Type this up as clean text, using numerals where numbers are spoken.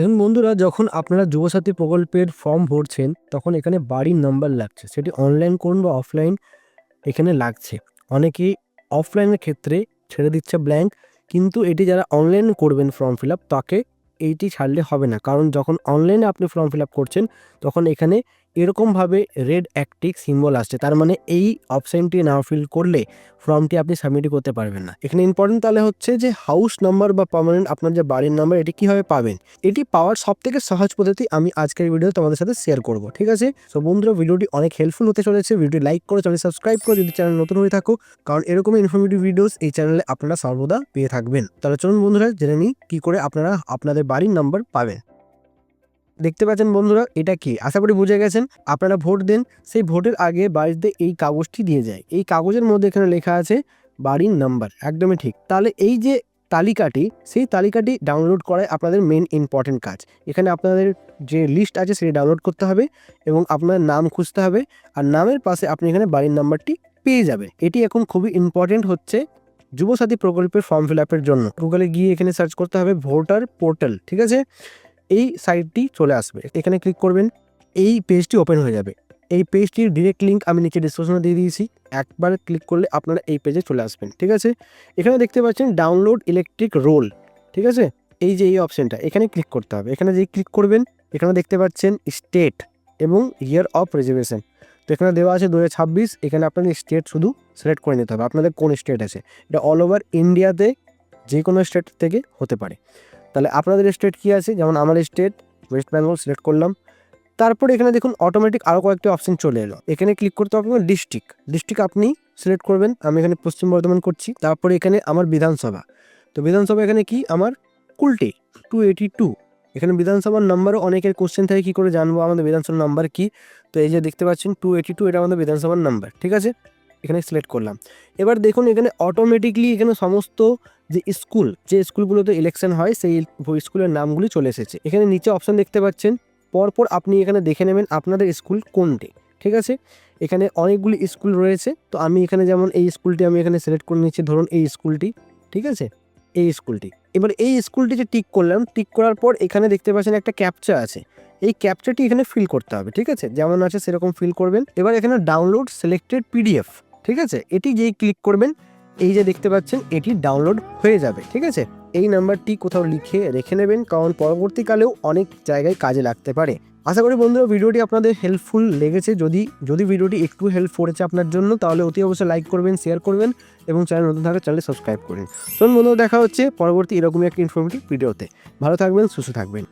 দেখুন বন্ধুরা, যখন আপনারা যুবসাথী প্রকল্পের ফর্ম ভরছেন তখন এখানে বাড়ির নাম্বার লাগছে, সেটি অনলাইন করুন বা অফলাইন এখানে লাগছে। অনেকেই অফলাইনের ক্ষেত্রে ছেড়ে দিচ্ছে ব্ল্যাঙ্ক, কিন্তু এটি যারা অনলাইন করবেন ফর্ম ফিল আপ তাকে এইটি ছাড়লে হবে না, কারণ যখন অনলাইনে আপনি ফর্ম ফিল আপ করছেন তখন এখানে এরকমভাবে রেড অ্যাক্টিক সিম্বল আসছে, তার মানে এই অপশানটি না ফিল করলে ফর্মটি আপনি সাবমিট করতে পারবেন না। এখানে ইম্পর্টেন্ট তাহলে হচ্ছে যে হাউস নাম্বার বা পার্মানেন্ট আপনার যে বাড়ির নাম্বার এটি কীভাবে পাবেন, এটি পাওয়ার সবথেকে সহজ পদ্ধতি আমি আজকের ভিডিও তোমাদের সাথে শেয়ার করব। ঠিক আছে, সো বন্ধুরা ভিডিওটি অনেক হেল্পফুল হতে চলেছে, ভিডিওটি লাইক করে চ্যানেল সাবস্ক্রাইব করে যদি চ্যানেল নতুন হয়ে থাকো, কারণ এরকমই ইনফরমেটিভ ভিডিওস এই চ্যানেলে আপনারা সর্বদা পেয়ে থাকবেন। তাহলে চলুন বন্ধুরা জেনে নিই কী করে আপনারা আপনাদের বাড়ির নাম্বার পাবেন। দেখতে পাচ্ছেন বন্ধুরা, এটা কি আশা করি বুঝে গেছেন। আপনারা ভোট দেন, সেই ভোটের আগে বাড়িতে এই কাগজটি দিয়ে যায়, এই কাগজের মধ্যে এখানে লেখা আছে বাড়ির নাম্বার, একদমই ঠিক। তাহলে এই যে তালিকাটি, সেই তালিকাটি ডাউনলোড করাই আপনাদের মেন ইম্পর্টেন্ট কাজ। এখানে আপনাদের যে লিস্ট আছে সেটি ডাউনলোড করতে হবে এবং আপনার নাম খুঁজতে হবে, আর নামের পাশে আপনি এখানে বাড়ির নাম্বারটি পেয়ে যাবে। এটি এখন খুবই ইম্পর্টেন্ট হচ্ছে যুবসাথী প্রকল্পের ফর্ম ফিল আপের জন্য। গুগলে গিয়ে এখানে সার্চ করতে হবে ভোটার পোর্টাল, ঠিক আছে। এই সাইটটি চলে আসবে, এখানে ক্লিক করবেন, এই পেজটি ওপেন হয়ে যাবে। এই পেজটির ডিরেক্ট লিঙ্ক আমি নিচে ডিসক্রিপশনে দিয়ে দিয়েছি, একবার ক্লিক করলে আপনারা এই পেজে চলে আসবেন। ঠিক আছে, এখানে দেখতে পাচ্ছেন ডাউনলোড ইলেকট্রিক রোল, ঠিক আছে। এই যে এই অপশানটা এখানে ক্লিক করতে হবে, এখানে যে ক্লিক করবেন এখানে দেখতে পাচ্ছেন স্টেট এবং ইয়ার অফ রিজার্ভেশন। তো এখানে দেওয়া আছে 2026, এখানে আপনাদের স্টেট শুধু সিলেক্ট করে নিতে হবে আপনাদের কোন স্টেট আছে। এটা অল ওভার ইন্ডিয়াতে যে কোনো স্টেট থেকে হতে পারে। তাহলে আপনাদের স্টেট কী আছে, যেমন আমার স্টেট ওয়েস্ট বেঙ্গল সিলেক্ট করলাম। তারপরে এখানে দেখুন অটোমেটিক আরও কয়েকটি অপশন চলে এলো, এখানে ক্লিক করতে হবে ডিস্ট্রিক্ট আপনি সিলেক্ট করবেন। আমি এখানে পশ্চিম বর্ধমান করছি। তারপরে এখানে আমার বিধানসভা, তো বিধানসভা এখানে কি আমার কুলটি 282। এখানে বিধানসভার নাম্বারও অনেকের কোশ্চেন থাকে কী করে জানবো আমাদের বিধানসভার নাম্বার কি। তো এই যে দেখতে পাচ্ছেন 282, এটা আমাদের বিধানসভার নাম্বার, ঠিক আছে। এখানে সিলেক্ট করলাম। এবার দেখুন এখানে অটোমেটিকলি এখানে সমস্ত যে স্কুলগুলোতে ইলেকশন হয় সেই স্কুলের নামগুলি চলে এসেছে। এখানে নিচে অপশান দেখতে পাচ্ছেন, পরপর আপনি এখানে দেখে নেবেন আপনাদের স্কুল কোনটি, ঠিক আছে। এখানে অনেকগুলি স্কুল রয়েছে, তো আমি এখানে যেমন এই স্কুলটি আমি এখানে সিলেক্ট করে নিচ্ছি, ধরুন এই স্কুলটি, ঠিক আছে, এই স্কুলটি। এবার এই স্কুলটিতে টিক করলাম, টিক করার পর এখানে দেখতে পাচ্ছেন একটা ক্যাপচা আছে, এই ক্যাপচাটি এখানে ফিল করতে হবে, ঠিক আছে, যেমন আছে সেরকম ফিল করবেন। এবার এখানে ডাউনলোড সিলেক্টেড পিডিএফ, ঠিক আছে, এটি যেই ক্লিক করবেন এই যে দেখতে পাচ্ছেন এটি ডাউনলোড হয়ে যাবে, ঠিক আছে। এই নাম্বারটি কোথাও লিখে রেখে নেবেন, কারণ পরবর্তীকালেও অনেক জায়গায় কাজে লাগতে পারে। আশা করি বন্ধুরা ভিডিওটি আপনাদের হেল্পফুল লেগেছে। যদি ভিডিওটি একটু হেল্প করেছে আপনার জন্য, তাহলে অতি অবশ্যই লাইক করবেন, শেয়ার করবেন এবং চ্যানেল নতুন থাকলে চ্যানেল সাবস্ক্রাইব করুন। চলুন বন্ধুরা, দেখা হচ্ছে পরবর্তী এরকমই একটা ইনফরমেটিভ ভিডিওতে। ভালো থাকবেন, সুস্থ থাকবেন।